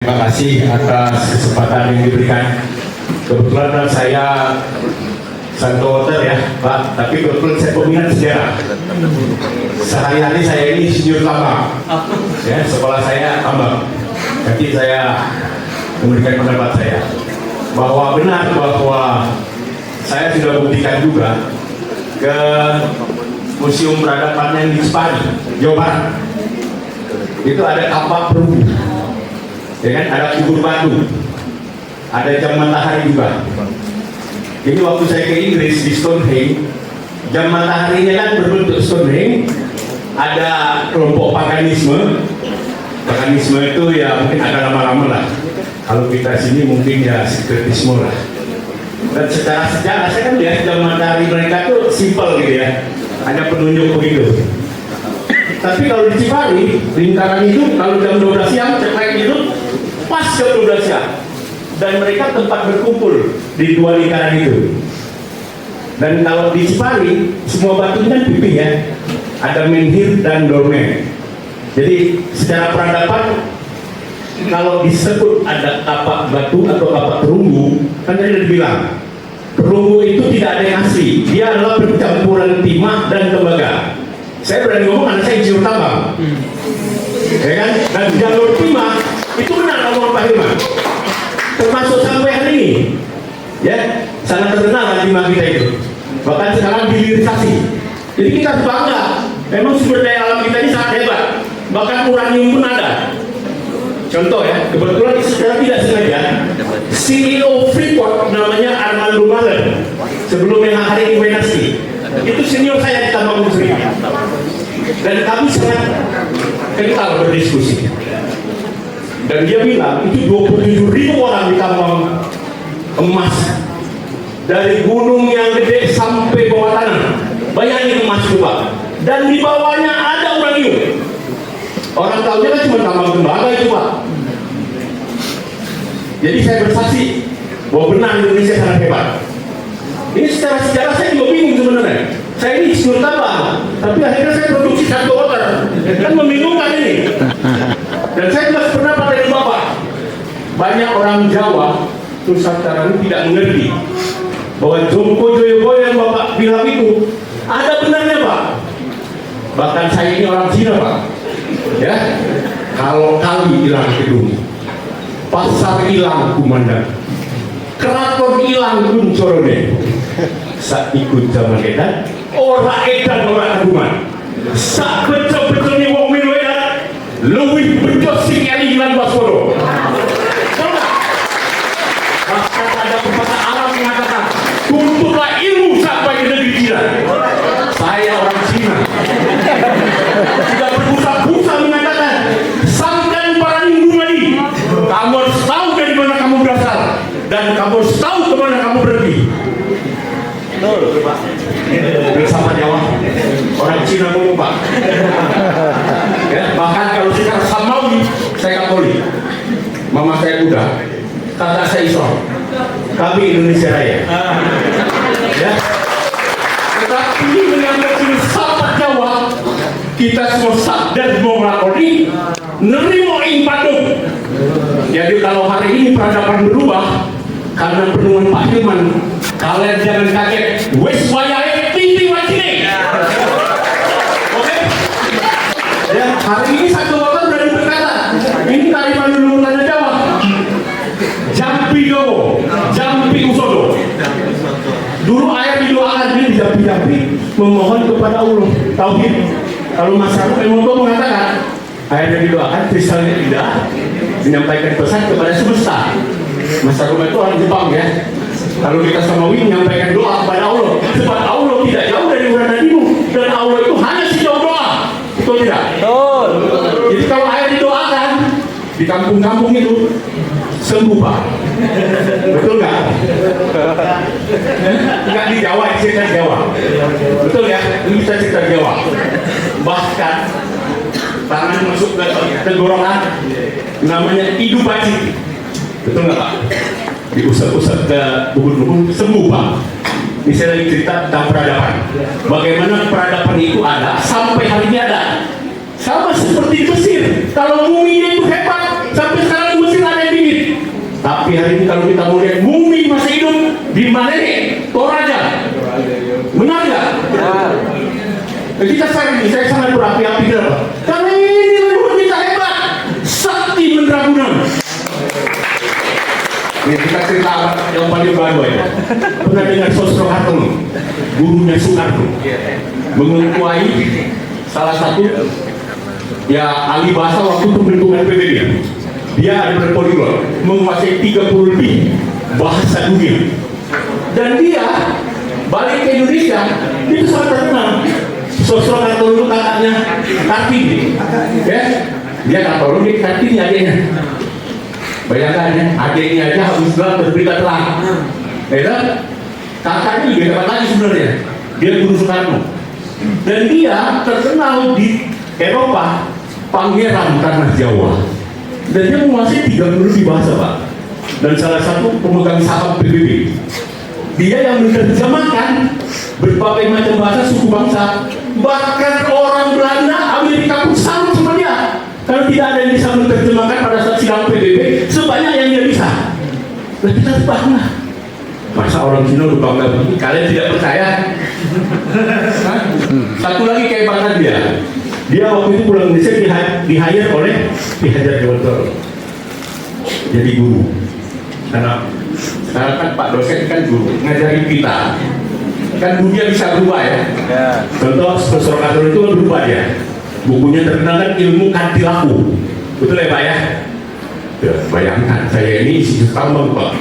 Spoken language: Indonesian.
Terima kasih atas kesempatan yang diberikan. Kebetulan saya Santo Water ya Pak, tapi kebetulan saya peminat sejarah. Sehari-hari saya ini insinyur tambang, ya, sekolah saya tambang. Jadi saya memberikan pendapat saya bahwa benar bahwa saya sudah buktikan juga ke Museum Peradaban yang di Cipali, Jawa Barat. Itu ada tapak perunggu, ya kan? Ada kubur batu, ada jam matahari juga. Jadi waktu saya ke Inggris di Stonehenge, jam mataharinya kan berbentuk Stonehenge, ada kelompok paganisme. Paganisme itu ya mungkin agak lama-lama lah. Kalau kita sini mungkin ya sekretisme lah. Dan secara sejarah saya kan lihat jam matahari mereka tuh simple gitu ya, hanya penunjuk begitu. Tapi kalau di Cipali, lingkaran itu kalau jam 12 siang ceklek itu pas jam 12 siang. Dan mereka tempat berkumpul di dua lingkaran itu. Dan kalau di Cipali, semua batunya pipih ya. Ada menhir dan dolmen. Jadi secara peradaban, kalau disebut ada tapak batu atau tapak perunggu, kan tadi udah dibilang, perunggu itu tidak ada yang asli. Dia adalah percampuran timah dan tembaga. Saya berani ngomong karena saya insinyur tambang, ya kan? Dan jalur timah itu benar ngomong Pak Hilman, termasuk sampai hari ini, ya sangat terkenal kan timah kita itu. Bahkan sekarang dihilirisasi. Jadi kita bangga. Memang sumber daya alam kita ini sangat hebat. Bahkan uranium pun ada. Contoh ya, kebetulan secara tidak sengaja CEO Freeport namanya Armando Malen, sebelum yang hari ini Wenasi. Itu senior saya di tambang industri, dan kami sangat kental berdiskusi. Dan dia bilang itu 27.000 orang di tambang emas, dari gunung yang gede sampai bawah tanah. Bayangin emas itu Pak, dan di bawahnya ada uranium. Orang tahunya kan cuma tambang tembaga itu Pak. Jadi saya bersaksi bahwa benar Indonesia sangat hebat. Ini secara sejarah saya juga bingung sebenarnya. Saya ini insinyur tambang, tapi akhirnya saya produksi Santo Water. Kan membingungkan ini. Dan saya juga sependapat dengan Bapak. Banyak orang Jawa, Nusantara ini tidak mengerti bahwa Jompo Joyoboyo yang Bapak bilang itu ada benarnya Pak. Bahkan saya ini orang Cina Pak. Ya, kalau kali hilang gedung, pasar hilang kumandan, keraton hilang kuncorone, saat ikut zaman edan, orang edan orang agungan, saat betul-betul ni wong milu edan, lebih betul sekali hilang Baskoro. Bahkan ada pepatah Arab mengatakan, tuntutlah ilmu sampai ke negeri Cina. Saya orang Cina. Sudah berbusa-busa mengatakan, sangkan para Hindu-Madi, kamu harus tahu dari mana kamu berasal dan kamu harus tahu kemana kamu pergi. Betul Pak. Bersama Jawa, orang Cina ngomong Pak. Ya, bahkan kalau secara Samawi, saya Katolik, mama saya Buddha, kakak saya Islam, kami Indonesia Raya. Ya. Tetapi menyambut filsafat Jawa, kita semua sadar mau ngelakoni nerimo ing padung. Jadi kalau hari ini peradaban berubah karena penemuan Pak Hilman, kalian jangan kaget. Wes wayahe titi wajine. Oke? Ya, hari ini Santo Water berani berkata, ini kearifan leluhur tanah Jawa. Jampi dowo, jampi usodo. Dulu air didoakan, ini dijampi-jampi memohon kepada Allah. Tauhid. Kalau Mas Rabu Emoto mengatakan air didoakan, kristalnya tidak, menyampaikan pesan kepada semesta. Mas Rabu itu orang Jepang ya. Kalau kita Samawi menyampaikan doa kepada Allah, sebab Allah tidak jauh dari urang nadimu, dan Allah itu hanya sejauh doa. Betul tidak? Betul. Jadi kalau air didoakan di kampung-kampung itu sembuh Pak. Betul nggak? Nggak di Jawa, cerita Jawa. Betul ya? Ini bisa cerita Jawa. Bahkan tangan masuk ke tenggorokan, namanya idu paci. Betul nggak Pak? Diusap-usap ke bubur-bubur, sembuh Pak. Ini saya lagi cerita tentang peradaban. Bagaimana peradaban itu ada sampai hari ini ada. Sama seperti di Mesir. Kalau muminya itu hebat, sampai sekarang di Mesir ada Tapi hari ini kalau kita mau lihat bumi masih hidup di mana nih? Toraja. Benar nggak? Kita saya sangat berapi-api Pak. Karena ini leluhur kita hebat. Sakti Mendragunan. Ya, kita cerita yang paling baru ya. Pernah dengar Sosro Hatung, gurunya Soekarno, mengetuai salah satu ya ahli bahasa waktu pembentukan PBB. Dia ada poliglot, menguasai 30 lebih bahasa dunia. Dan dia balik ke Indonesia, itu sangat terkenal. Sosro Hatung itu kakaknya Kartini, ya. Dia nggak tahu dia Kartini adiknya. Bayangkan ya, adiknya aja habis bilang berberita terang. Ya, kakaknya juga dapat lagi sebenarnya. Dia guru Soekarno. Dan dia terkenal di Eropa, pangeran tanah Jawa. Dan dia menguasai 30 lebih bahasa, Pak. Dan salah satu pemegang saham PBB. Dia yang menerjemahkan berbagai macam bahasa suku bangsa. Bahkan orang Belanda, Amerika pun sama sama dia. Kalau tidak ada yang bisa menerjemahkan pada saat sidang PBB, sebanyak yang dia bisa. Dan kita bangga. Masa orang Cina udah bangga begini? Kalian tidak percaya? Satu lagi kehebatan dia. Dia waktu itu pulang Indonesia di-hire oleh Ki Hajar Dewantara. Jadi guru. Karena sekarang kan Pak dosen kan guru, ngajarin kita. Kan dunia bisa berubah ya. Contoh Profesor Katul itu berubah ya. Bukunya terkenal kan Ilmu Kantilaku. Betul ya Pak ya? Ya bayangkan saya ini isi tambang Pak.